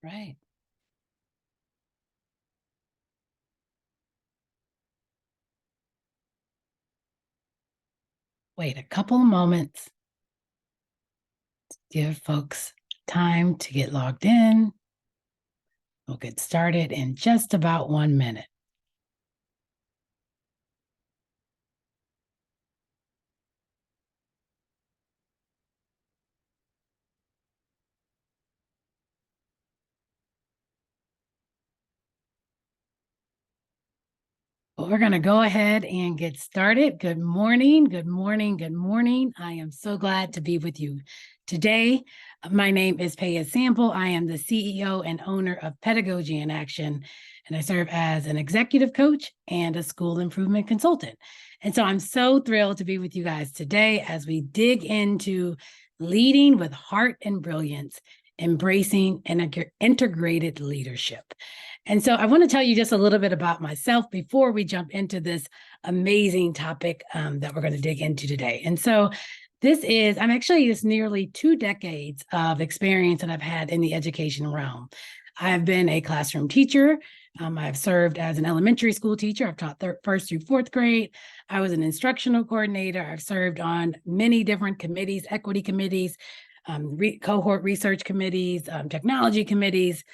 Right. Wait a couple of moments. Give folks time to get logged in. We'll get started in just about 1 minute. Well, we're going to go ahead and get started. Good morning. Good morning. Good morning. I am so glad to be with you today. My name is Paya. I am the CEO and owner of Pedagogy in Action, and I serve as an executive coach and a school improvement consultant. And so I'm so thrilled to be with you guys today as we dig into leading with heart and brilliance, embracing an integrated leadership. And so I want to tell you just a little bit about myself before we jump into this amazing topic that we're going to dig into today. And so I'm actually this nearly 2 decades of experience that I've had in the education realm. I've been a classroom teacher. I've served as an elementary school teacher. I've taught first through fourth grade. I was an instructional coordinator. I've served on many different committees, equity committees, cohort research committees, technology committees,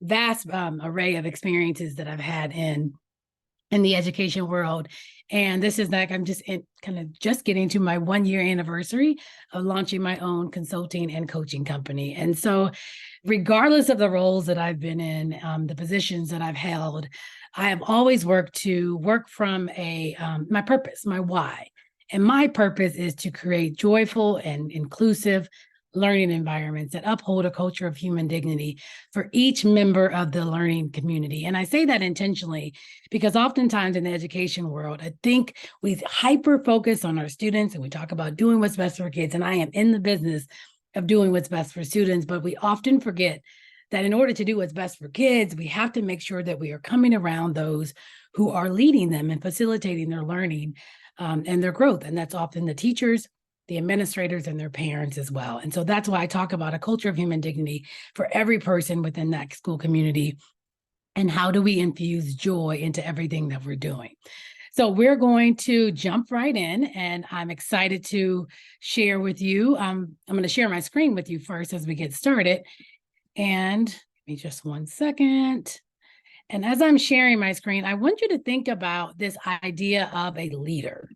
vast array of experiences that I've had in the education world. And this is like, I'm just kind of just getting to my 1 year anniversary of launching my own consulting and coaching company. And so regardless of the roles that I've been in, the positions that I've held, I have always worked from my purpose, my why. And my purpose is to create joyful and inclusive learning environments that uphold a culture of human dignity for each member of the learning community. And I say that intentionally because oftentimes in the education world, I think we hyper focus on our students and we talk about doing what's best for kids. And I am in the business of doing what's best for students, but we often forget that in order to do what's best for kids, we have to make sure that we are coming around those who are leading them and facilitating their learning and their growth. And that's often the teachers, the administrators, and their parents as well. And so that's why I talk about a culture of human dignity for every person within that school community. And how do we infuse joy into everything that we're doing? So we're going to jump right in, and I'm excited to share with you. I'm going to share my screen with you first as we get started. And give me just 1 second. And as I'm sharing my screen, I want you to think about this idea of a leader.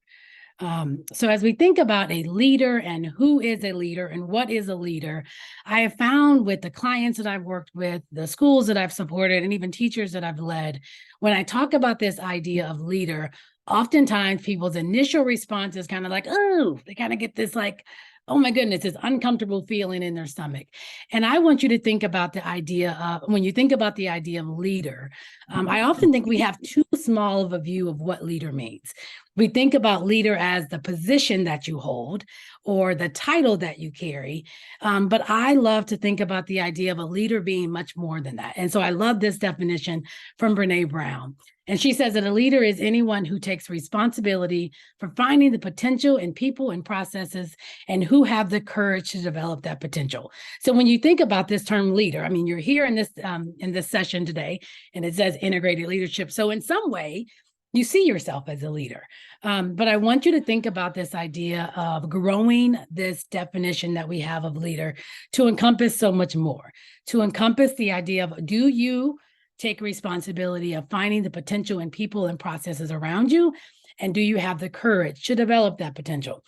So as we think about a leader and who is a leader and what is a leader, I have found with the clients that I've worked with, the schools that I've supported, and even teachers that I've led, when I talk about this idea of leader, oftentimes people's initial response is kind of like, oh, they kind of get this like, oh my goodness, this uncomfortable feeling in their stomach. And I want you to think about the idea of, when you think about the idea of leader, I often think we have too small of a view of what leader means. We think about leader as the position that you hold or the title that you carry. But I love to think about the idea of a leader being much more than that. And so I love this definition from Brene Brown. And she says that a leader is anyone who takes responsibility for finding the potential in people and processes and who have the courage to develop that potential. So when you think about this term leader, I mean, you're here in this session today, and it says integrated leadership. So in some way, you see yourself as a leader. But I want you to think about this idea of growing this definition that we have of leader to encompass so much more, to encompass the idea of, do you take responsibility of finding the potential in people and processes around you? And do you have the courage to develop that potential?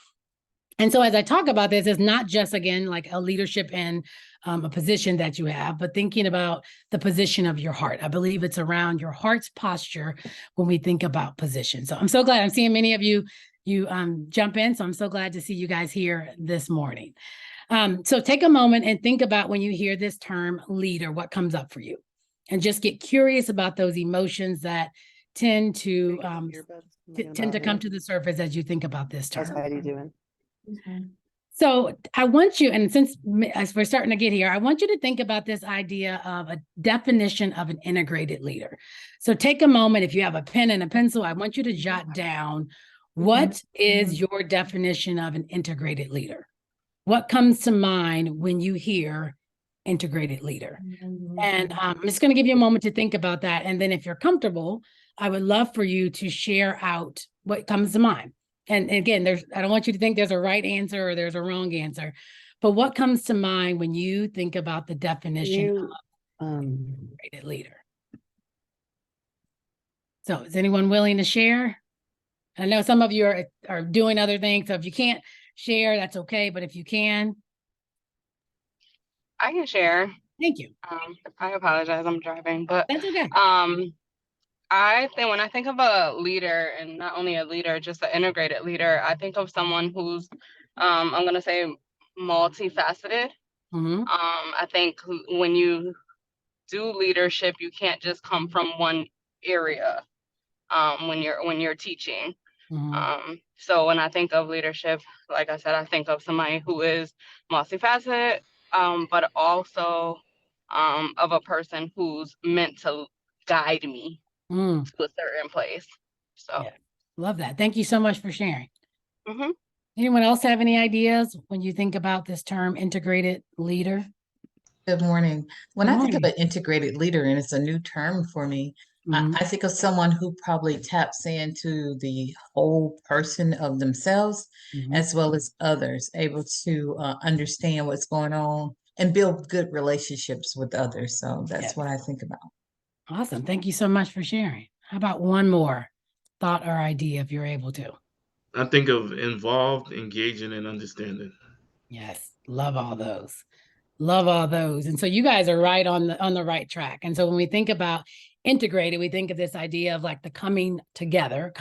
And so as I talk about this, it's not just, again, like a leadership in a position that you have, but thinking about the position of your heart. I believe it's around your heart's posture when we think about position. So I'm so glad I'm seeing many of you jump in. So I'm so glad to see you guys here this morning. So take a moment and think about when you hear this term leader, what comes up for you? And just get curious about those emotions that tend to come to the surface as you think about this term. How's Heidi doing? So I want you, and since as we're starting to get here, I want you to think about this idea of a definition of an integrated leader. So take a moment, if you have a pen and a pencil, I want you to jot down, what is your definition of an integrated leader? What comes to mind when you hear integrated leader. And I'm just going to give you a moment to think about that. And then if you're comfortable, I would love for you to share out what comes to mind. And again, I don't want you to think there's a right answer or there's a wrong answer, but what comes to mind when you think about the definition of integrated leader? So is anyone willing to share? I know some of you are doing other things, so if you can't share, that's okay. But if you can. I can share. Thank you. I apologize, I'm driving, but that's okay. I think when I think of a leader, and not only a leader, just an integrated leader, I think of someone who's, I'm going to say, multifaceted. I think when you do leadership, you can't just come from one area when you're teaching. So when I think of leadership, like I said, I think of somebody who is multifaceted, but also of a person who's meant to guide me to a certain place. So yeah, love that. Thank you so much for sharing. Anyone else have any ideas when you think about this term integrated leader? Good morning. When I think of an integrated leader, and it's a new term for me, I think of someone who probably taps into the whole person of themselves as well as others, able to understand what's going on and build good relationships with others. So that's what I think about. Awesome. Thank you so much for sharing. How about one more thought or idea if you're able to? I think of involved, engaging, and understanding. Yes, love all those. Love all those. And so you guys are right on the right track. And so when we think about integrated, we think of this idea of like the coming together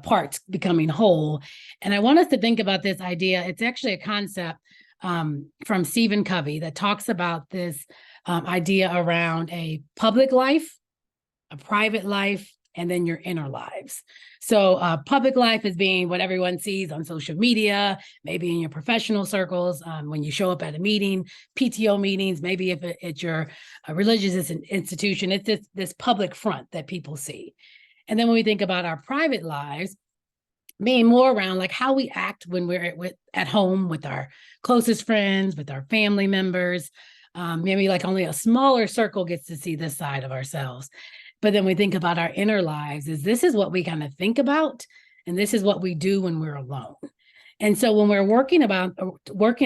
parts becoming whole. And I want us to think about this idea. It's actually a concept from Stephen Covey that talks about this idea around a public life, a private life, and then your inner lives. So public life is being what everyone sees on social media, maybe in your professional circles, when you show up at a meeting, PTO meetings, maybe if it's your religious institution, it's this public front that people see. And then when we think about our private lives, being more around like how we act when we're at home with our closest friends, with our family members, maybe like only a smaller circle gets to see this side of ourselves. But then we think about our inner lives this is what we kind of think about, and this is what we do when we're alone. And so when we're working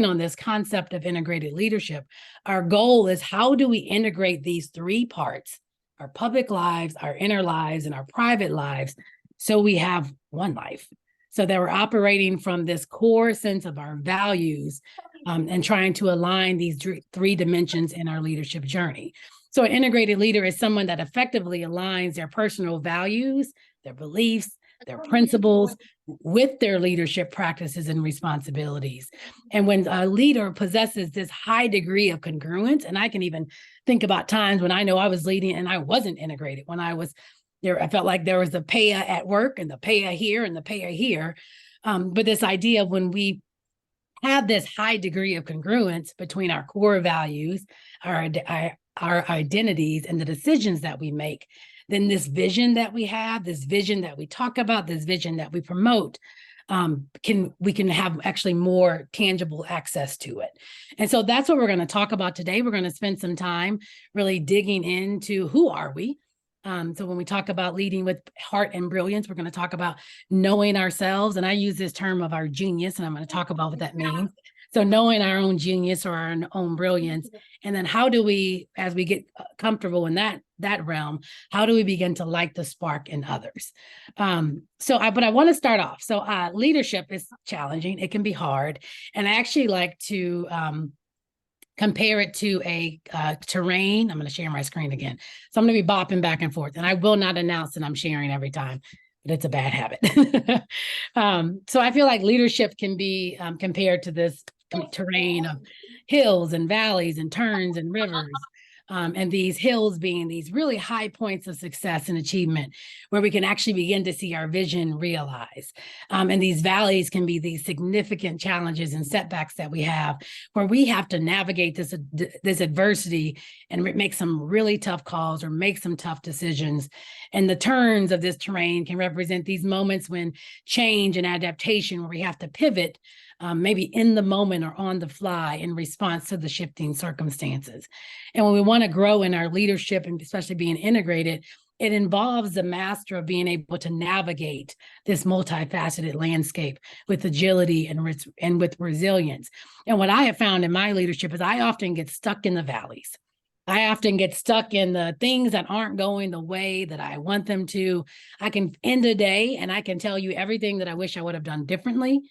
on this concept of integrated leadership, our goal is how do we integrate these three parts, our public lives, our inner lives, and our private lives, so we have one life, so that we're operating from this core sense of our values and trying to align these three dimensions in our leadership journey. So an integrated leader is someone that effectively aligns their personal values, their beliefs, their principles with their leadership practices and responsibilities. And when a leader possesses this high degree of congruence, and I can even think about times when I know I was leading and I wasn't integrated, when I was there, I felt like there was the Paya at work and the Paya here and the Paya here. But this idea of when we have this high degree of congruence between our core values, our identities, and the decisions that we make, then this vision that we have, this vision that we talk about, this vision that we promote, we can have actually more tangible access to it. And so that's what we're going to talk about today. We're going to spend some time really digging into who are we. So when we talk about leading with heart and brilliance, we're going to talk about knowing ourselves. And I use this term of our genius, and I'm going to talk about what that means. So knowing our own genius or our own brilliance, and then how do we, as we get comfortable in that realm, how do we begin to light the spark in others? But I want to start off. So leadership is challenging. It can be hard. And I actually like to compare it to a terrain. I'm going to share my screen again. So I'm going to be bopping back and forth, and I will not announce that I'm sharing every time, but it's a bad habit. So I feel like leadership can be compared to this terrain of hills and valleys and turns and rivers. And these hills being these really high points of success and achievement where we can actually begin to see our vision realized. And these valleys can be these significant challenges and setbacks that we have where we have to navigate this adversity and make some really tough calls or make some tough decisions. And the turns of this terrain can represent these moments when change and adaptation, where we have to pivot maybe in the moment or on the fly in response to the shifting circumstances. And when we want to grow in our leadership and especially being integrated, it involves the master of being able to navigate this multifaceted landscape with agility and with resilience. And what I have found in my leadership is I often get stuck in the valleys. I often get stuck in the things that aren't going the way that I want them to. I can end a day and I can tell you everything that I wish I would have done differently.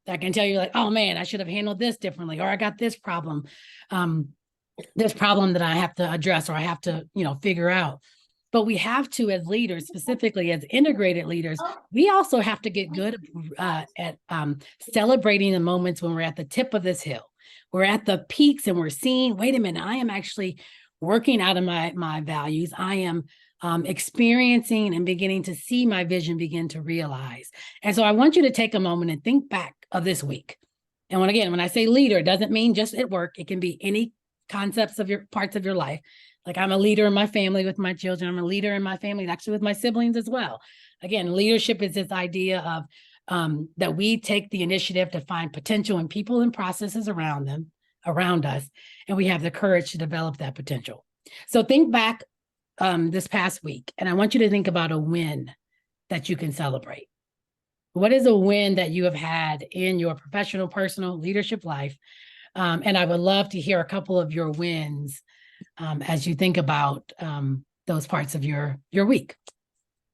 I can tell you like, oh man, I should have handled this differently, or I got this problem that I have to address or I have to, figure out. But we have to, as leaders, specifically as integrated leaders, we also have to get good at celebrating the moments when we're at the tip of this hill. We're at the peaks and we're seeing, wait a minute, I am actually working out of my values. I am experiencing and beginning to see my vision begin to realize. And so I want you to take a moment and think back of this week. And when I say leader, it doesn't mean just at work. It can be any concepts of your parts of your life. Like I'm a leader in my family with my children. I'm a leader in my family, actually with my siblings as well. Again, leadership is this idea of that we take the initiative to find potential in people and processes around us, and we have the courage to develop that potential. So think back this past week, and I want you to think about a win that you can celebrate. What is a win that you have had in your professional, personal leadership life? And I would love to hear a couple of your wins as you think about those parts of your week.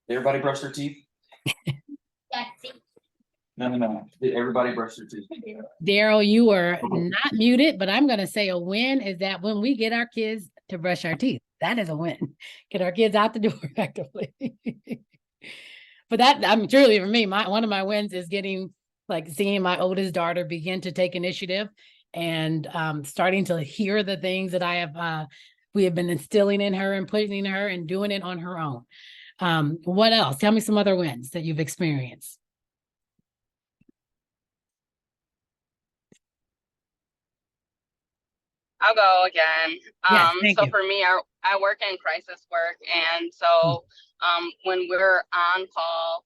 Did everybody brush their teeth? No. Did everybody brush their teeth? Daryl, you are not muted, but I'm going to say a win is that when we get our kids to brush our teeth, that is a win. Get our kids out the door effectively. But that, truly for me, one of my wins is seeing my oldest daughter begin to take initiative and starting to hear the things that we have been instilling in her and putting in her and doing it on her own. What else? Tell me some other wins that you've experienced. I'll go again. Yes, so for me, I work in crisis work. And so when we're on call,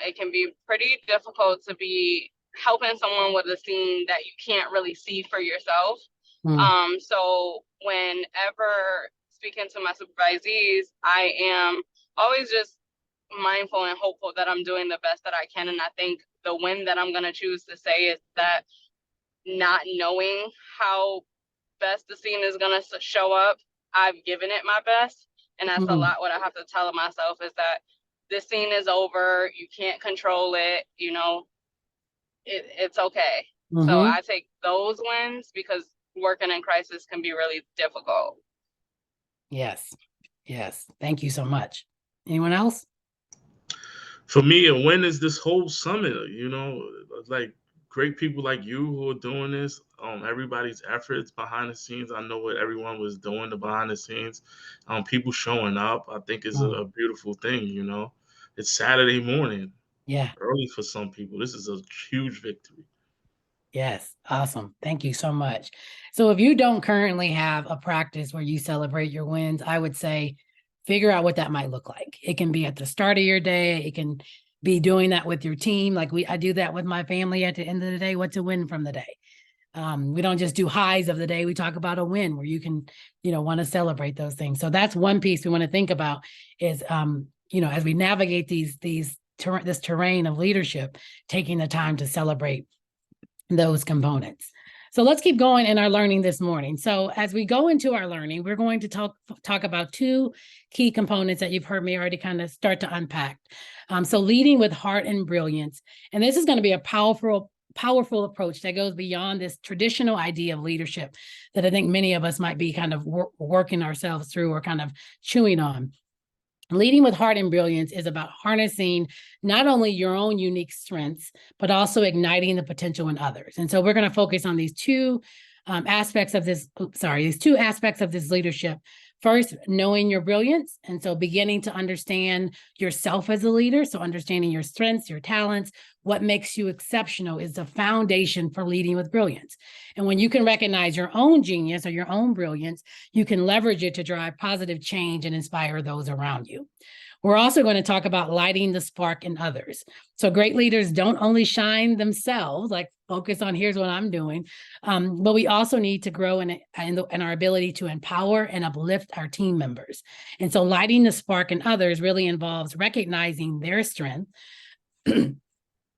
it can be pretty difficult to be helping someone with a scene that you can't really see for yourself. So whenever speaking to my supervisees, I am always just mindful and hopeful that I'm doing the best that I can. And I think the win that I'm going to choose to say is that not knowing how best the scene is going to show up, I've given it my best. And that's a lot what I have to tell myself is that this scene is over. You can't control it. It's okay. So I take those wins because working in crisis can be really difficult. Yes. Thank you so much. Anyone else? For me, a win is this whole summit, like great people like you who are doing this, everybody's efforts behind the scenes. I know what everyone was doing behind the scenes. People showing up, I think is a beautiful thing, It's Saturday morning. Yeah. Early for some people. This is a huge victory. Yes. Awesome. Thank you so much. So if you don't currently have a practice where you celebrate your wins, I would say figure out what that might look like. It can be at the start of your day. It can be doing that with your team. I do that with my family at the end of the day. What's a win from the day? We don't just do highs of the day. We talk about a win where you can, want to celebrate those things. So that's one piece we want to think about is, as we navigate this terrain of leadership, taking the time to celebrate those components. So let's keep going in our learning this morning. So as we go into our learning, we're going to talk about two key components that you've heard me already kind of start to unpack. So leading with heart and brilliance. And this is going to be a powerful approach that goes beyond this traditional idea of leadership that I think many of us might be kind of working ourselves through or kind of chewing on. Leading with heart and brilliance is about harnessing not only your own unique strengths, but also igniting the potential in others. And so we're going to focus on these two aspects of this leadership. First, knowing your brilliance. And so beginning to understand yourself as a leader. So understanding your strengths, your talents, what makes you exceptional is the foundation for leading with brilliance. And when you can recognize your own genius or your own brilliance, you can leverage it to drive positive change and inspire those around you. We're also going to talk about lighting the spark in others. So great leaders don't only shine themselves, like focus on here's what I'm doing. But we also need to grow in our ability to empower and uplift our team members. And so lighting the spark in others really involves recognizing their strength,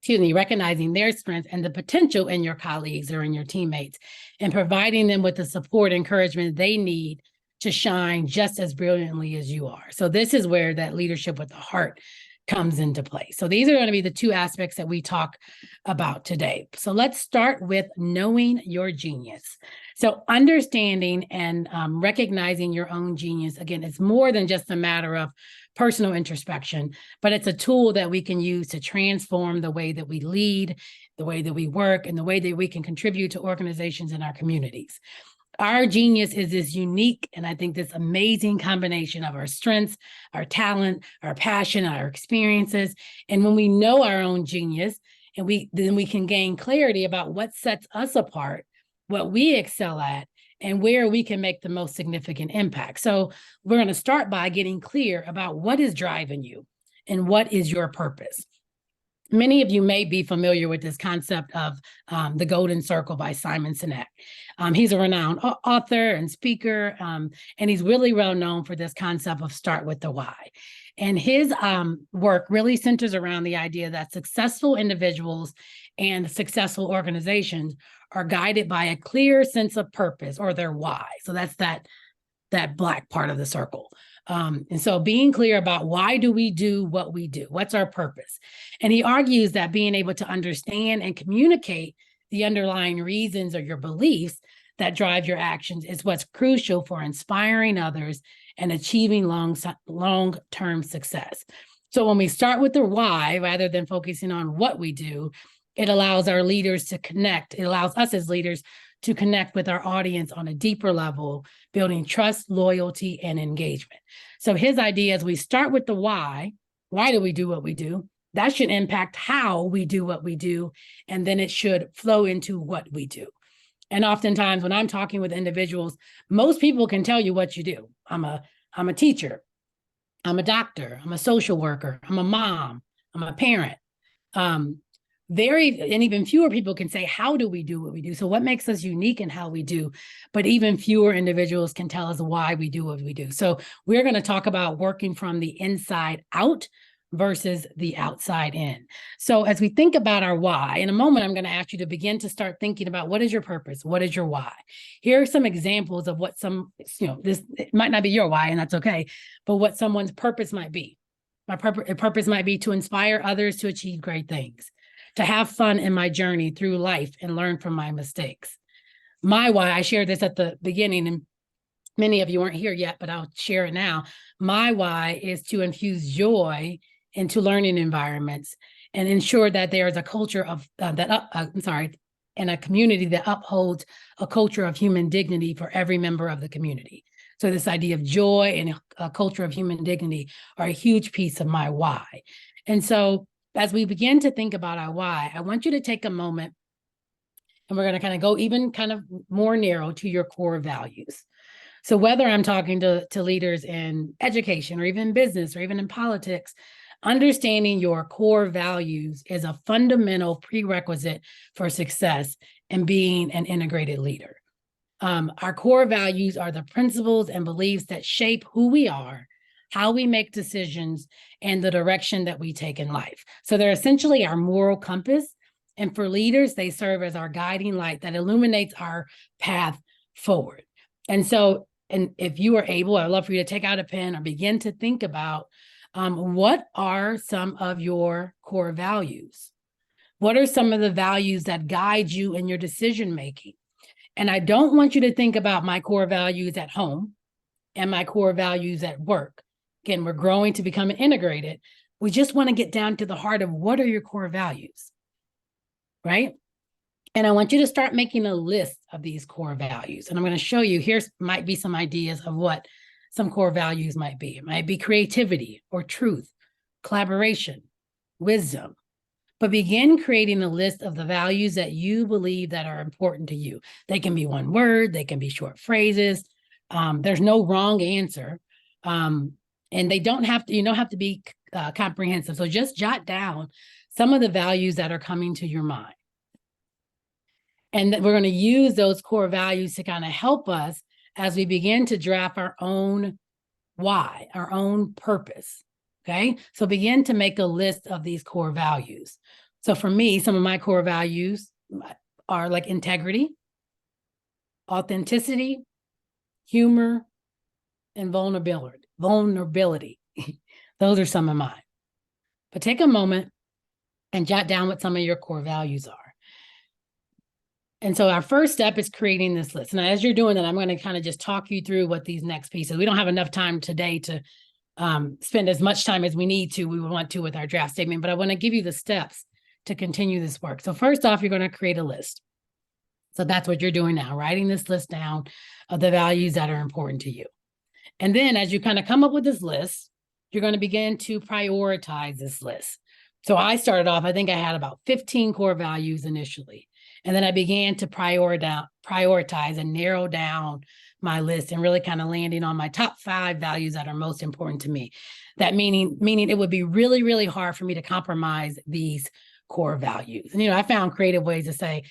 recognizing their strength and the potential in your colleagues or in your teammates, and providing them with the support, encouragement they need to shine just as brilliantly as you are. So this is where that leadership with the heart comes into play. So these are going to be the two aspects that we talk about today. So let's start with knowing your genius. So understanding and recognizing your own genius, again, it's more than just a matter of personal introspection, but it's a tool that we can use to transform the way that we lead, the way that we work, and the way that we can contribute to organizations in our communities. Our genius is this unique, and I think this amazing combination of our strengths, our talent, our passion, our experiences. And when we know our own genius, and then we can gain clarity about what sets us apart, what we excel at, and where we can make the most significant impact. So we're going to start by getting clear about what is driving you and what is your purpose. Many of you may be familiar with this concept of the Golden Circle by Simon Sinek. He's a renowned author and speaker, and he's really well known for this concept of start with the why. And his work really centers around the idea that successful individuals and successful organizations are guided by a clear sense of purpose, or their why. So that's that black part of the circle. And so being clear about why do we do what we do? What's our purpose? And he argues that being able to understand and communicate the underlying reasons or your beliefs that drive your actions is what's crucial for inspiring others and achieving long-term success. So when we start with the why, rather than focusing on what we do, it allows our leaders to connect. It allows us as leaders to connect with our audience on a deeper level, building trust, loyalty, and engagement. So his idea is we start with the why. Why do we do what we do? That should impact how we do what we do, and then it should flow into what we do. And oftentimes when I'm talking with individuals, most people can tell you what you do. I'm a teacher. I'm a doctor. I'm a social worker. I'm a mom. I'm a parent. Even fewer people can say, how do we do what we do? So what makes us unique in how we do? But even fewer individuals can tell us why we do what we do. So we're going to talk about working from the inside out versus the outside in. So as we think about our why, in a moment, I'm going to ask you to begin to start thinking about what is your purpose? What is your why? Here are some examples of what it might not be your why, and that's okay, but what someone's purpose might be. My purpose might be to inspire others to achieve great things, to have fun in my journey through life and learn from my mistakes. My why, I shared this at the beginning, and many of you weren't here yet, but I'll share it now. My why is to infuse joy into learning environments and ensure that there is a culture of and a community that upholds a culture of human dignity for every member of the community. So this idea of joy and a culture of human dignity are a huge piece of my why. And so as we begin to think about our why, I want you to take a moment, and we're going to kind of go even kind of more narrow to your core values. So whether I'm talking to leaders in education or even business or even in politics, understanding your core values is a fundamental prerequisite for success and being an integrated leader. Our core values are the principles and beliefs that shape who we are, how we make decisions, and the direction that we take in life. So they're essentially our moral compass. And for leaders, they serve as our guiding light that illuminates our path forward. And so, and if you are able, I'd love for you to take out a pen or begin to think about what are some of your core values? What are some of the values that guide you in your decision-making? And I don't want you to think about my core values at home and my core values at work. Again, we're growing to become integrated. We just want to get down to the heart of what are your core values, right? And I want you to start making a list of these core values. And I'm going to show you, here might be some ideas of what some core values might be. It might be creativity or truth, collaboration, wisdom. But begin creating a list of the values that you believe that are important to you. They can be one word, they can be short phrases. There's no wrong answer. And you don't have to be comprehensive. So just jot down some of the values that are coming to your mind. And we're going to use those core values to kind of help us as we begin to draft our own why, our own purpose. Okay. So begin to make a list of these core values. So for me, some of my core values are like integrity, authenticity, humor, and vulnerability. Those are some of mine. But take a moment and jot down what some of your core values are. And so our first step is creating this list. Now, as you're doing that, I'm going to kind of just talk you through what these next pieces. We don't have enough time today to spend as much time as we need to, we want to with our draft statement, but I want to give you the steps to continue this work. So first off, you're going to create a list. So that's what you're doing now, writing this list down of the values that are important to you. And then as you kind of come up with this list, you're going to begin to prioritize this list. So I started off, I think I had about 15 core values initially. And then I began to prioritize and narrow down my list and really kind of landing on my top 5 values that are most important to me. That meaning it would be really, really hard for me to compromise these core values. And, I found creative ways to say,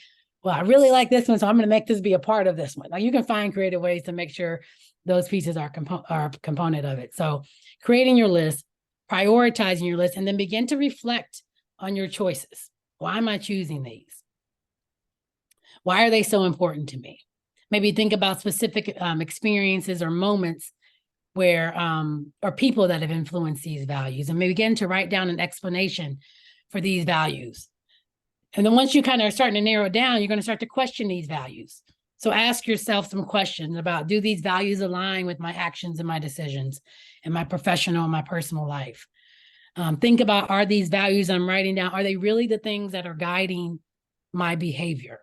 well, I really like this one, so I'm going to make this be a part of this one. Like you can find creative ways to make sure those pieces are a component of it. So creating your list, prioritizing your list, and then begin to reflect on your choices. Why am I choosing these? Why are they so important to me? Maybe think about specific experiences or moments where, or people that have influenced these values, and maybe begin to write down an explanation for these values. And then once you kind of are starting to narrow it down, you're going to start to question these values. So ask yourself some questions about, do these values align with my actions and my decisions in my professional and my personal life? Think about, are these values I'm writing down, are they really the things that are guiding my behavior?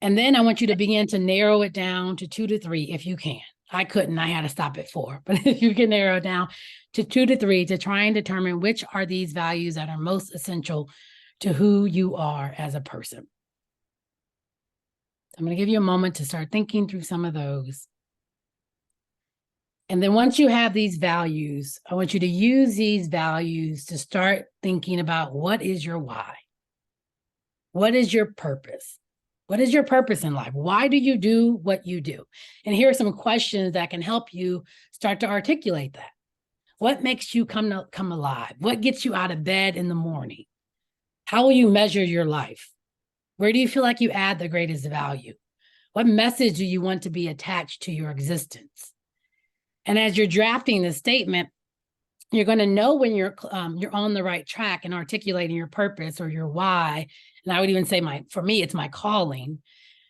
And then I want you to begin to narrow it down to 2 to 3 if you can. I couldn't, I had to stop at 4, but if you can narrow it down to 2 to 3 to try and determine which are these values that are most essential to who you are as a person. I'm going to give you a moment to start thinking through some of those. And then once you have these values, I want you to use these values to start thinking about, what is your why? What is your purpose? What is your purpose in life? Why do you do what you do? And here are some questions that can help you start to articulate that. What makes you come alive? What gets you out of bed in the morning? How will you measure your life? Where do you feel like you add the greatest value? What message do you want to be attached to your existence? And as you're drafting the statement, you're going to know when you're on the right track and articulating your purpose or your why. And I would even say for me, it's my calling.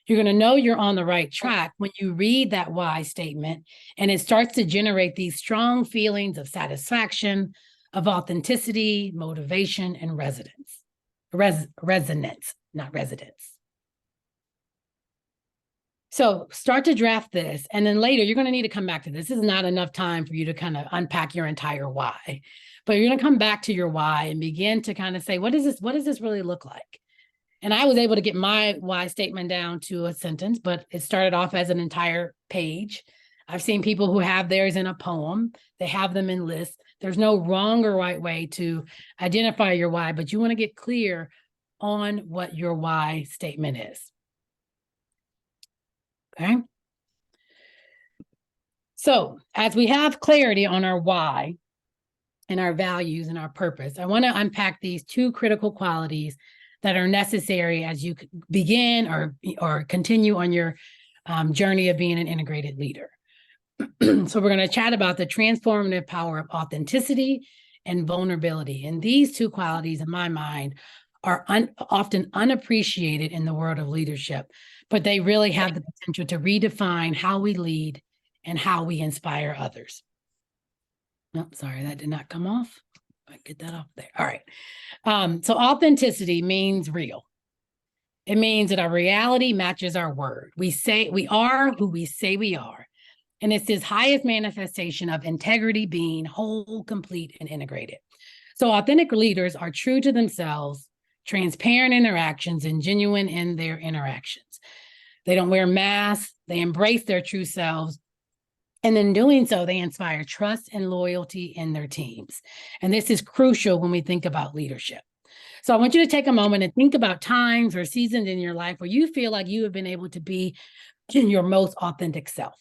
You're going to know you're on the right track when you read that why statement, and it starts to generate these strong feelings of satisfaction, of authenticity, motivation, and resonance, not residence. So start to draft this, and then later you're going to need to come back to this. This is not enough time for you to kind of unpack your entire why, but you're going to come back to your why and begin to kind of say, what does this really look like? And I was able to get my why statement down to a sentence, but it started off as an entire page. I've seen people who have theirs in a poem. They have them in lists. There's no wrong or right way to identify your why, but you want to get clear on what your why statement is. Okay. So as we have clarity on our why and our values and our purpose, I want to unpack these 2 critical qualities that are necessary as you begin or continue on your journey of being an integrated leader. So we're going to chat about the transformative power of authenticity and vulnerability. And these 2 qualities, in my mind, are often unappreciated in the world of leadership, but they really have the potential to redefine how we lead and how we inspire others. No, sorry, that did not come off. I get that off there. All right. So authenticity means real. It means that our reality matches our word. We are who we say we are. And it's this highest manifestation of integrity, being whole, complete, and integrated. So authentic leaders are true to themselves, transparent in their actions, and genuine in their interactions. They don't wear masks. They embrace their true selves. And in doing so, they inspire trust and loyalty in their teams. And this is crucial when we think about leadership. So I want you to take a moment and think about times or seasons in your life where you feel like you have been able to be in your most authentic self.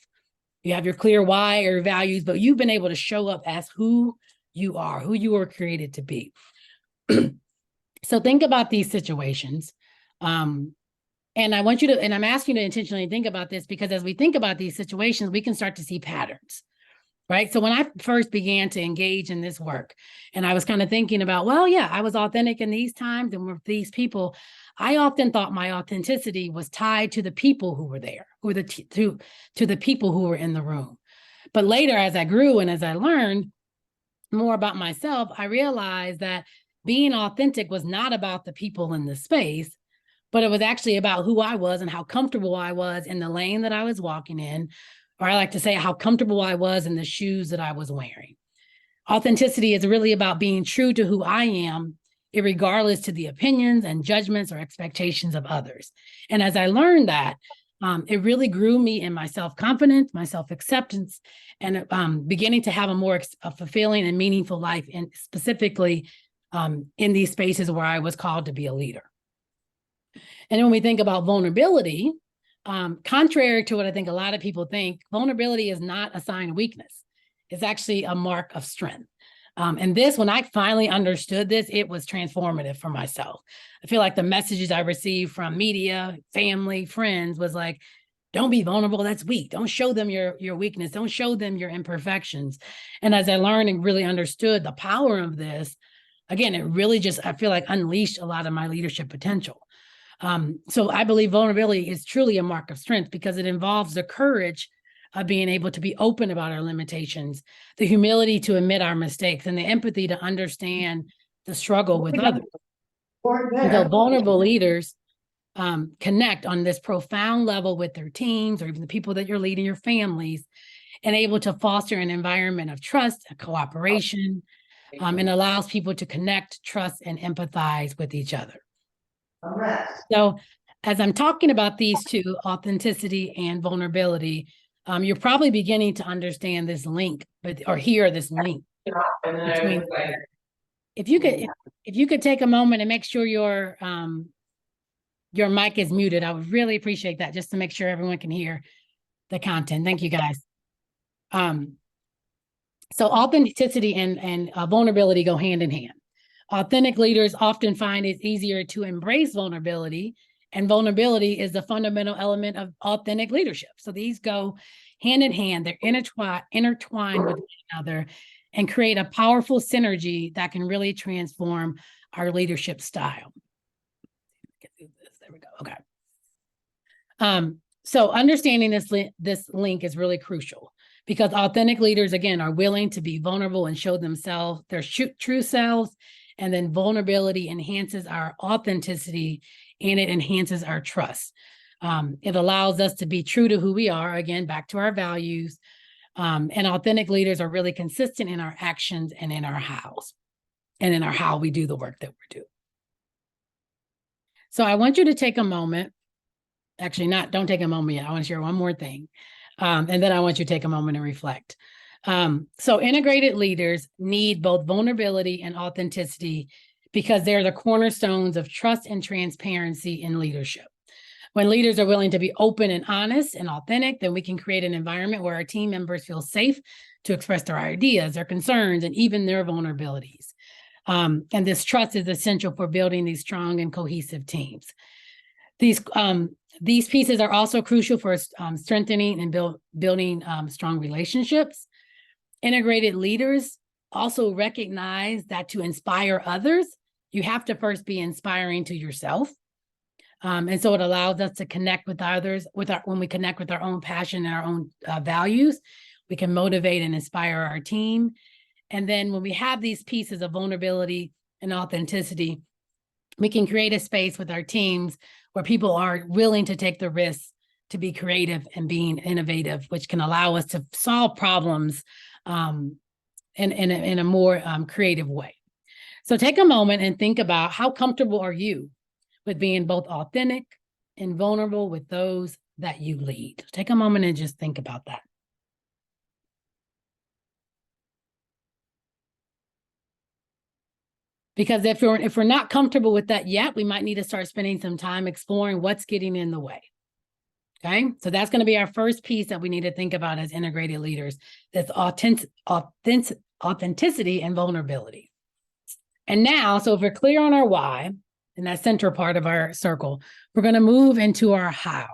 You have your clear why or values, but you've been able to show up as who you are, who you were created to be. So think about these situations. And I want you to, and I'm asking you to intentionally think about this, because as we think about these situations, we can start to see patterns, right? So when I first began to engage in this work, and I was kind of thinking about, well, yeah, I was authentic in these times and with these people, I often thought my authenticity was tied to the people who were there, or to the people who were in the room. But later, as I grew and as I learned more about myself, I realized that being authentic was not about the people in the space, but it was actually about who I was and how comfortable I was in the lane that I was walking in, or I like to say how comfortable I was in the shoes that I was wearing. Authenticity is really about being true to who I am, regardless to the opinions and judgments or expectations of others. And as I learned that, it really grew me in my self-confidence, my self-acceptance, and beginning to have a more fulfilling and meaningful life, and specifically in these spaces where I was called to be a leader. And then when we think about vulnerability, contrary to what I think a lot of people think, vulnerability is not a sign of weakness. It's actually a mark of strength. And this, when I finally understood this, it was transformative for myself. I feel like the messages I received from media, family, friends was like, don't be vulnerable, that's weak. Don't show them your weakness. Don't show them your imperfections. And as I learned and really understood the power of this, again, it really just, I feel like unleashed a lot of my leadership potential. So I believe vulnerability is truly a mark of strength, because it involves the courage of being able to be open about our limitations, the humility to admit our mistakes, and the empathy to understand the struggle with others. And so vulnerable leaders connect on this profound level with their teams, or even the people that you're leading, your families, and able to foster an environment of trust and cooperation, and allows people to connect, trust, and empathize with each other. So as I'm talking about these two, authenticity and vulnerability, you're probably beginning to understand this link, or hear this link between. If you could take a moment and make sure your mic is muted, I would really appreciate that, just to make sure everyone can hear the content. Thank you, guys. So authenticity and vulnerability go hand in hand. Authentic leaders often find it's easier to embrace vulnerability, and vulnerability is the fundamental element of authentic leadership. So these go hand in hand. They're intertwined with one another and create a powerful synergy that can really transform our leadership style. There we go. Okay. So understanding this link is really crucial, because authentic leaders, again, are willing to be vulnerable and show themselves, their true selves. And then vulnerability enhances our authenticity, and it enhances our trust. It allows us to be true to who we are, again, back to our values. And authentic leaders are really consistent in our actions and in our hows, and in our how we do the work that we do. So I want you to take a moment. Actually, don't take a moment yet. I want to share one more thing. And then I want you to take a moment and reflect. So integrated leaders need both vulnerability and authenticity, because they're the cornerstones of trust and transparency in leadership. When leaders are willing to be open and honest and authentic, then we can create an environment where our team members feel safe to express their ideas, their concerns, and even their vulnerabilities. And this trust is essential for building these strong and cohesive teams. These pieces are also crucial for strengthening and building strong relationships. Integrated leaders also recognize that to inspire others, you have to first be inspiring to yourself. And so it allows us to connect with others when we connect with our own passion and our own values, we can motivate and inspire our team. And then when we have these pieces of vulnerability and authenticity, we can create a space with our teams where people are willing to take the risks to be creative and being innovative, which can allow us to solve problems in a more creative way. So take a moment and think about, how comfortable are you with being both authentic and vulnerable with those that you lead? Take a moment and just think about that. Because if we're not comfortable with that yet, we might need to start spending some time exploring what's getting in the way. Okay, so that's going to be our first piece that we need to think about as integrated leaders. That's authenticity and vulnerability. And now, so if we're clear on our why, in that center part of our circle, we're going to move into our how.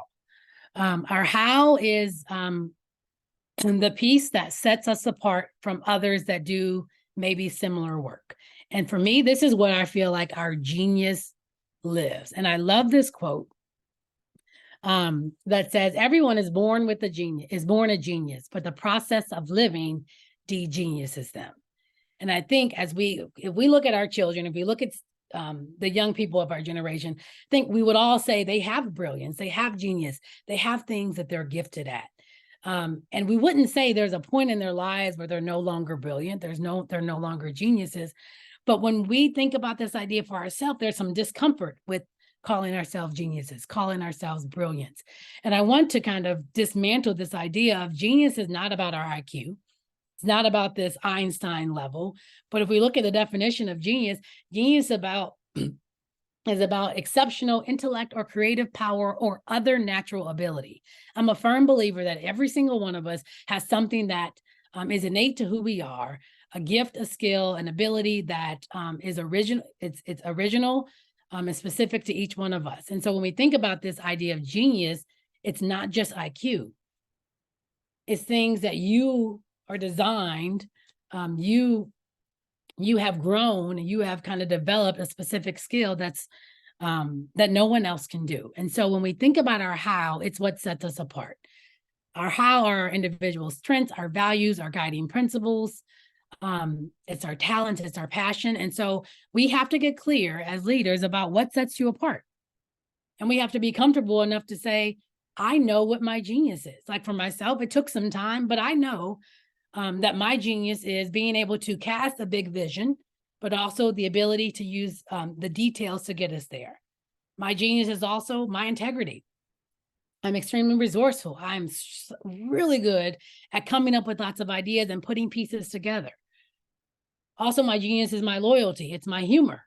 Our how is the piece that sets us apart from others that do maybe similar work. And for me, this is where I feel like our genius lives. And I love this quote that says, everyone is born with a genius, but the process of living de-geniuses them. And I think if we look at our children, if we look at the young people of our generation, I think we would all say they have brilliance, they have genius, they have things that they're gifted at. And we wouldn't say there's a point in their lives where they're no longer brilliant, they're no longer geniuses. But when we think about this idea for ourselves, there's some discomfort with calling ourselves geniuses, calling ourselves brilliance. And I want to kind of dismantle this idea of genius is not about our IQ. It's not about this Einstein level. But if we look at the definition of genius, genius is about exceptional intellect or creative power or other natural ability. I'm a firm believer that every single one of us has something that is innate to who we are, a gift, a skill, an ability that is original. It's original and specific to each one of us. And so when we think about this idea of genius, it's not just IQ. It's things that you are designed, you have grown and you have kind of developed a specific skill that's that no one else can do. And so when we think about our how, it's what sets us apart. Our how are our individual strengths, our values, our guiding principles. It's our talents, it's our passion. And so we have to get clear as leaders about what sets you apart. And we have to be comfortable enough to say, I know what my genius is. Like for myself, it took some time, but I know that my genius is being able to cast a big vision, but also the ability to use the details to get us there. My genius is also my integrity. I'm extremely resourceful. I'm really good at coming up with lots of ideas and putting pieces together. Also, my genius is my loyalty. It's my humor.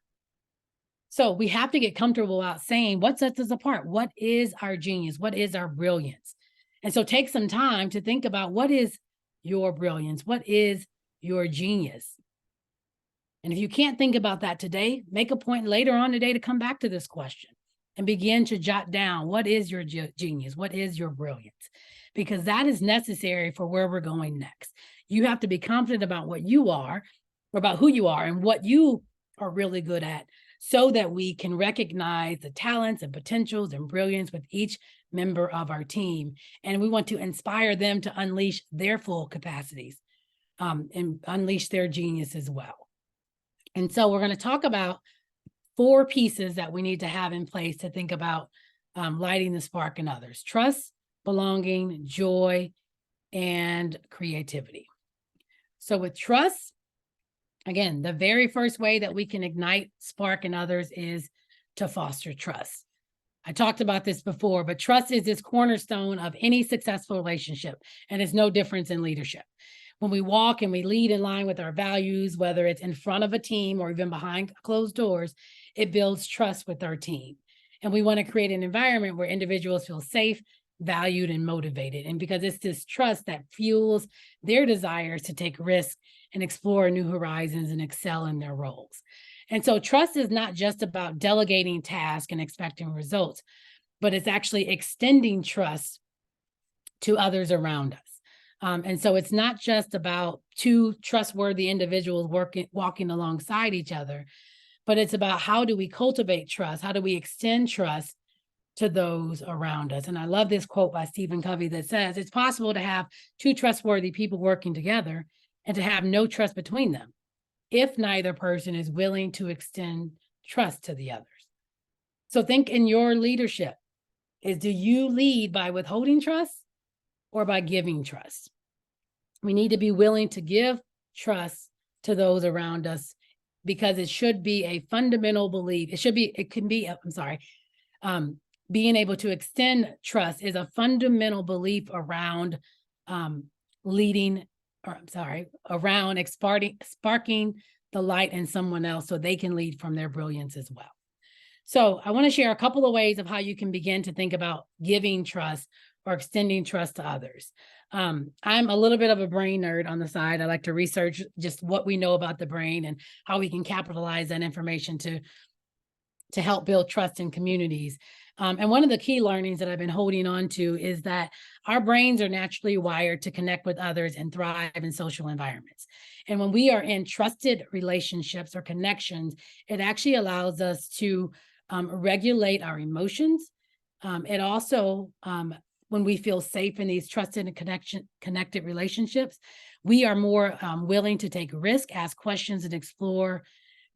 So we have to get comfortable about saying what sets us apart. What is our genius? What is our brilliance? And so take some time to think about what is your brilliance? What is your genius? And if you can't think about that today, make a point later on today to come back to this question and begin to jot down what is your genius? What is your brilliance? Because that is necessary for where we're going next. You have to be confident about what you are, or about who you are and what you are really good at, so that we can recognize the talents and potentials and brilliance with each member of our team. And we want to inspire them to unleash their full capacities and unleash their genius as well. And so we're going to talk about 4 pieces that we need to have in place to think about lighting the spark in others: trust, belonging, joy, and creativity. So with trust, again, the very first way that we can ignite spark in others is to foster trust. I talked about this before, but trust is this cornerstone of any successful relationship, and it's no difference in leadership. When we walk and we lead in line with our values, whether it's in front of a team or even behind closed doors, it builds trust with our team. And we want to create an environment where individuals feel safe, valued, and motivated. And because it's this trust that fuels their desires to take risks and explore new horizons and excel in their roles. And so trust is not just about delegating tasks and expecting results, but it's actually extending trust to others around us. And so it's not just about 2 trustworthy individuals walking alongside each other, but it's about how do we cultivate trust? How do we extend trust to those around us? And I love this quote by Stephen Covey that says, it's possible to have 2 trustworthy people working together and to have no trust between them if neither person is willing to extend trust to the others. So think in your leadership, do you lead by withholding trust or by giving trust? We need to be willing to give trust to those around us, because it should be a fundamental belief. Being able to extend trust is a fundamental belief around sparking the light in someone else so they can lead from their brilliance as well. So I want to share a couple of ways of how you can begin to think about giving trust or extending trust to others. I'm a little bit of a brain nerd on the side. I like to research just what we know about the brain and how we can capitalize that information to help build trust in communities. And one of the key learnings that I've been holding on to is that our brains are naturally wired to connect with others and thrive in social environments. And when we are in trusted relationships or connections, it actually allows us to regulate our emotions. It also, when we feel safe in these trusted and connected relationships, we are more willing to take risk, ask questions, and explore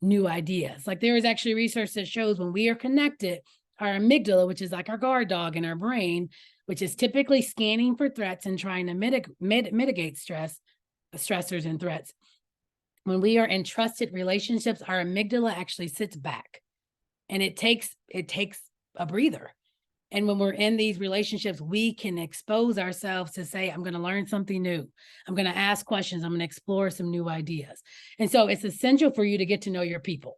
new ideas. Like there is actually research that shows when we are connected, our amygdala, which is like our guard dog in our brain, which is typically scanning for threats and trying to mitigate stressors and threats. When we are in trusted relationships, our amygdala actually sits back and it takes a breather. And when we're in these relationships, we can expose ourselves to say, I'm going to learn something new. I'm going to ask questions. I'm going to explore some new ideas. And so it's essential for you to get to know your people.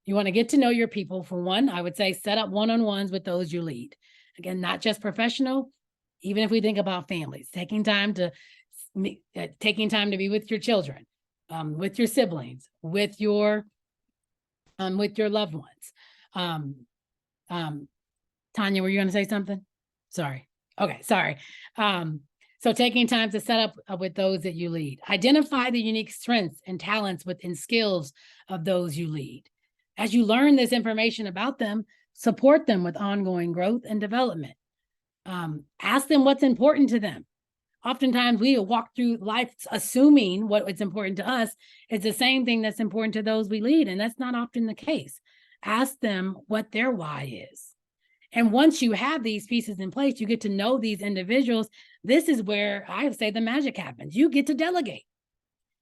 You want to get to know your people. For one, I would say set up one-on-ones with those you lead. Again, not just professional, even if we think about families, taking time to be with your children, with your siblings, with your loved ones. Tanya, were you going to say something? Sorry. Okay, sorry. So taking time to set up with those that you lead. Identify the unique strengths and talents and skills of those you lead. As you learn this information about them, support them with ongoing growth and development. Ask them what's important to them. Oftentimes we walk through life assuming what is important to us is the same thing that's important to those we lead, and that's not often the case. Ask them what their why is. And once you have these pieces in place, you get to know these individuals. This is where I say the magic happens. You get to delegate.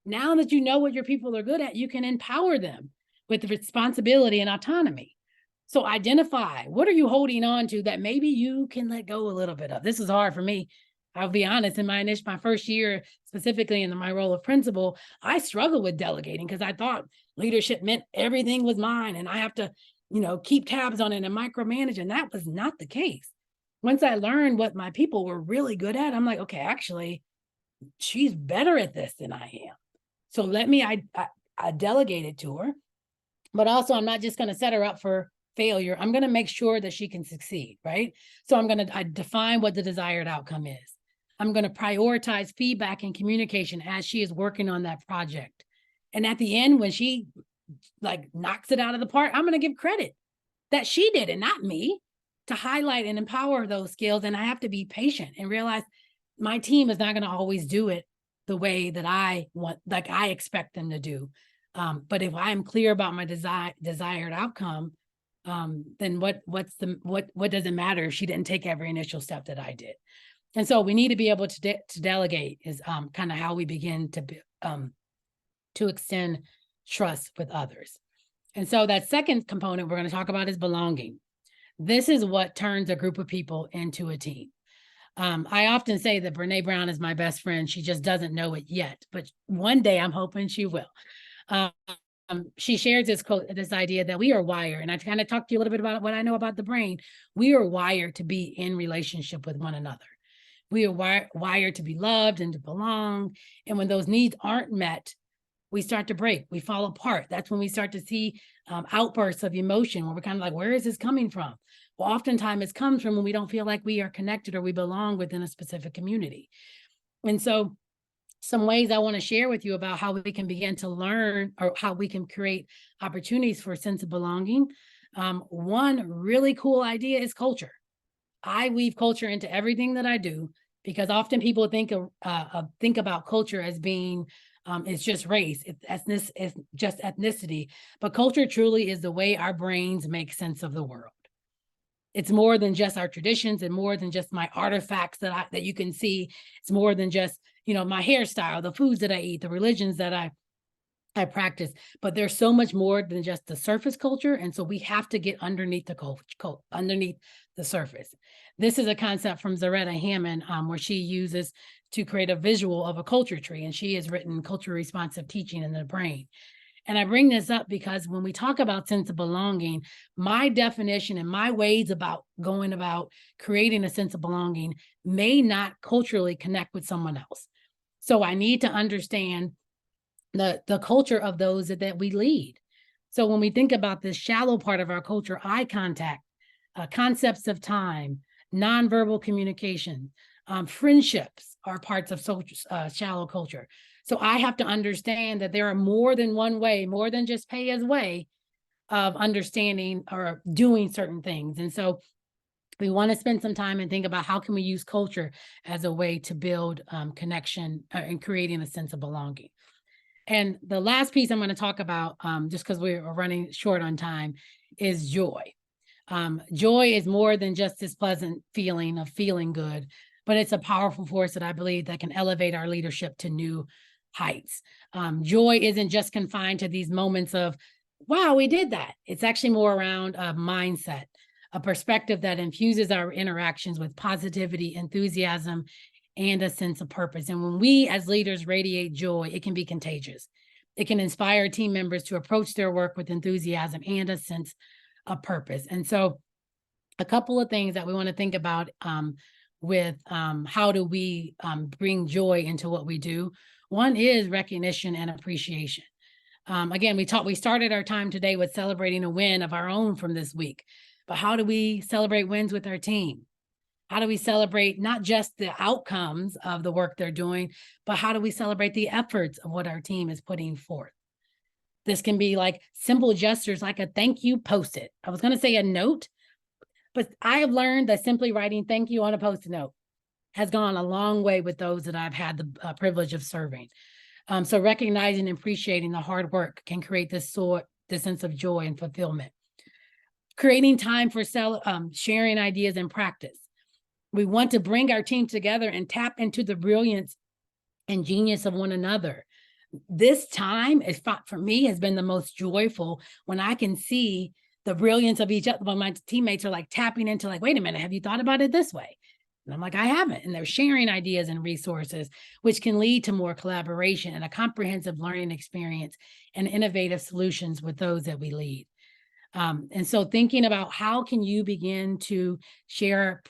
Now that you know what your people are good at, you can empower them with responsibility and autonomy. So identify, what are you holding on to that maybe you can let go a little bit of? This is hard for me. I'll be honest, in my first year, specifically in my role of principal, I struggled with delegating because I thought leadership meant everything was mine and I have to, keep tabs on it and micromanage. And that was not the case. Once I learned what my people were really good at, I'm like, okay, actually, she's better at this than I am. So I delegated to her, but also I'm not just going to set her up for failure. I'm going to make sure that she can succeed, right? So I define what the desired outcome is. I'm going to prioritize feedback and communication as she is working on that project. And at the end, when she knocks it out of the park, I'm going to give credit that she did it, not me, to highlight and empower those skills. And I have to be patient and realize my team is not going to always do it the way that I want, like I expect them to do. But if I'm clear about my desired outcome, then what does it matter if she didn't take every initial step that I did? And so we need to be able to delegate is kind of how we begin to extend trust with others. And so that second component we're going to talk about is belonging. This is what turns a group of people into a team. I often say that Brene Brown is my best friend. She just doesn't know it yet, but one day I'm hoping she will. She shares this idea that we are wired, and I kind of talked to you a little bit about what I know about the brain. We are wired to be in relationship with one another. We are wired to be loved and to belong. And when those needs aren't met, we start to break, we fall apart. That's when we start to see outbursts of emotion where we're kind of like, where is this coming from? Well, oftentimes it comes from when we don't feel like we are connected or we belong within a specific community. And so some ways I want to share with you about how we can begin to learn or how we can create opportunities for a sense of belonging. One really cool idea is culture. I weave culture into everything that I do because often people think about culture as being it's just race, it's just ethnicity, but culture truly is the way our brains make sense of the world. It's more than just our traditions and more than just my artifacts that you can see. It's more than just, my hairstyle, the foods that I eat, the religions that I practice, but there's so much more than just the surface culture. And so we have to get underneath underneath the surface. This is a concept from Zaretta Hammond, where she uses to create a visual of a culture tree. And she has written Culture Responsive Teaching in the Brain. And I bring this up because when we talk about sense of belonging, my definition and my ways about going about creating a sense of belonging may not culturally connect with someone else. So I need to understand the culture of those that we lead. So when we think about this shallow part of our culture, eye contact, concepts of time, nonverbal communication, friendships are parts of shallow culture. So I have to understand that there are more than one way, more than just Paya's way of understanding or doing certain things. And so we want to spend some time and think about how can we use culture as a way to build connection and creating a sense of belonging. And the last piece I'm going to talk about, just because we're running short on time, is joy. Joy is more than just this pleasant feeling of feeling good, but it's a powerful force that I believe that can elevate our leadership to new heights. Joy isn't just confined to these moments of, wow, we did that. It's actually more around a mindset, a perspective that infuses our interactions with positivity, enthusiasm, and a sense of purpose. And when we as leaders radiate joy, it can be contagious. It can inspire team members to approach their work with enthusiasm and a sense of purpose. And so a couple of things that we want to think about with how do we bring joy into what we do. One is recognition and appreciation. Again, we started our time today with celebrating a win of our own from this week, but how do we celebrate wins with our team? How do we celebrate not just the outcomes of the work they're doing, but how do we celebrate the efforts of what our team is putting forth? This can be like simple gestures, like a thank you post-it. I was going to say a note, but I have learned that simply writing thank you on a post-it note has gone a long way with those that I've had the privilege of serving. So recognizing and appreciating the hard work can create this sense of joy and fulfillment. Creating time for sharing ideas and practice. We want to bring our team together and tap into the brilliance and genius of one another. This time, for me, has been the most joyful when I can see the brilliance of each other. When my teammates are like tapping into like, wait a minute, have you thought about it this way? And I'm like, I haven't. And they're sharing ideas and resources, which can lead to more collaboration and a comprehensive learning experience and innovative solutions with those that we lead. And so thinking about how can you begin to share,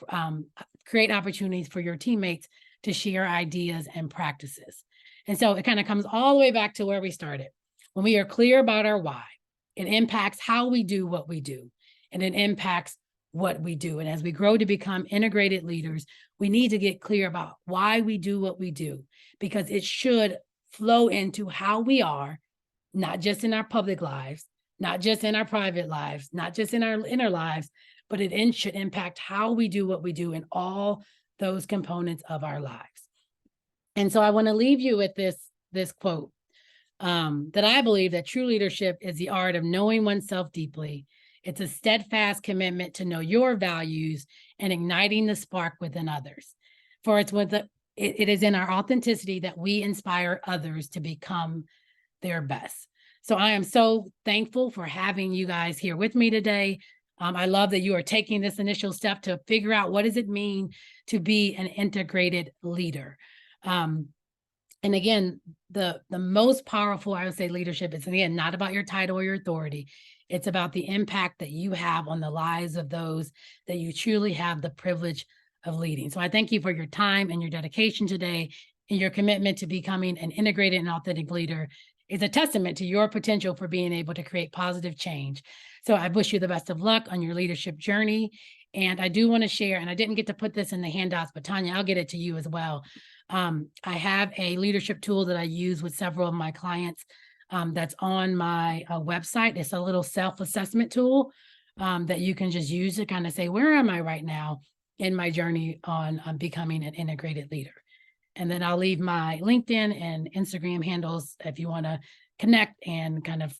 create opportunities for your teammates to share ideas and practices. And so it kind of comes all the way back to where we started. When we are clear about our why, it impacts how we do what we do, and it impacts what we do. And as we grow to become integrated leaders, we need to get clear about why we do what we do, because it should flow into how we are, not just in our public lives, not just in our private lives, not just in our inner lives, but it should impact how we do what we do in all those components of our lives. And so I want to leave you with this quote, that I believe that true leadership is the art of knowing oneself deeply. It's a steadfast commitment to know your values and igniting the spark within others. For it is in our authenticity that we inspire others to become their best. So I am so thankful for having you guys here with me today. I love that you are taking this initial step to figure out what does it mean to be an integrated leader. And again, the most powerful, I would say, leadership is, again, not about your title or your authority. It's about the impact that you have on the lives of those that you truly have the privilege of leading. So I thank you for your time and your dedication today, and your commitment to becoming an integrated and authentic leader is a testament to your potential for being able to create positive change. So I wish you the best of luck on your leadership journey. And I do want to share, and I didn't get to put this in the handouts, but Tanya, I'll get it to you as well. I have a leadership tool that I use with several of my clients that's on my website. It's a little self-assessment tool that you can just use to kind of say, where am I right now in my journey on becoming an integrated leader? And then I'll leave my LinkedIn and Instagram handles if you want to connect and kind of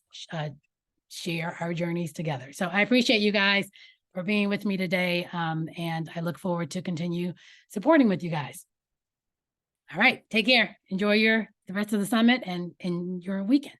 share our journeys together. So I appreciate you guys for being with me today. And I look forward to continue supporting with you guys. All right, take care. Enjoy the rest of the summit and your weekend.